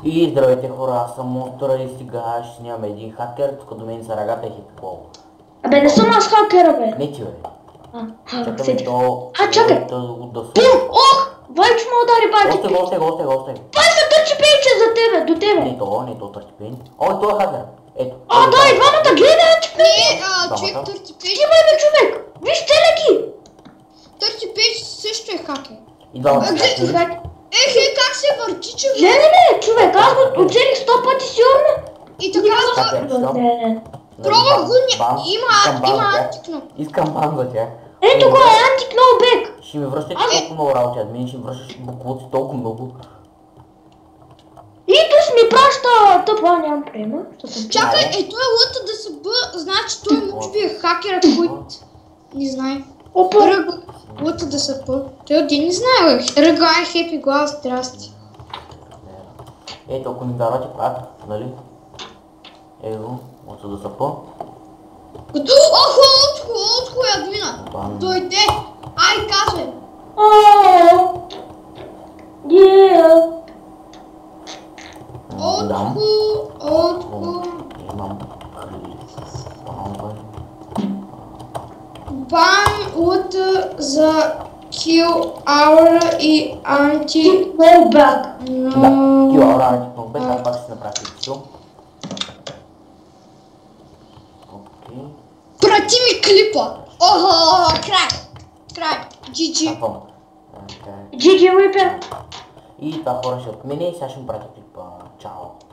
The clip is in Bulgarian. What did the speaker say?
И здравейте хора, аз съм Монстър и сега ще снимам един хакер, тук до мен са Рагата и Хиппол. Абе, не съм аз хакера, бе. Не ти, бе. Чакай. Чакай. Бум! Ох! Вайчо ме удари, бати. Още го. Пай се търчи пейче за тебе, до тебе. Не то търчи пейн. О, той е хакер. Ето. Да, и двамата гледай, Не, човек търти пейч. Ти бе, човек. Виж телеки. Търти пейч също е хакер. И двамата човек. Как се върти, че... Не, човек, аз го оцелих 100 пъти сигурно. И така... Пробвах го, има антикноп. Искам бан за тях. Ето го е антикноубек. Ще ми връщате толкова много работи, от мен ще ми връщаш буклуци толкова много. Итос ми праща тъпа, нямам приема. Чакай, той е лъта да се бъ... Значи той може би е хакерът, който... Не знае. Лъта да се бъ... Той един не знае, Ръга е хепи глас, здрасти. Ето, ако ми давате пак, нали? Его, лъта да се бъ. Отко е админа. Дойде. Ай, казвай. Отко. Имам. Бан лъта за kill hour и анти... Ноубек. Да, kill hour, анти-ноубек, аз пак ще направя всичко. Прати ми клипа! Край! GG! GG, Уипер! И това хора ще отменя и сега ще му пратя клипа. Чао!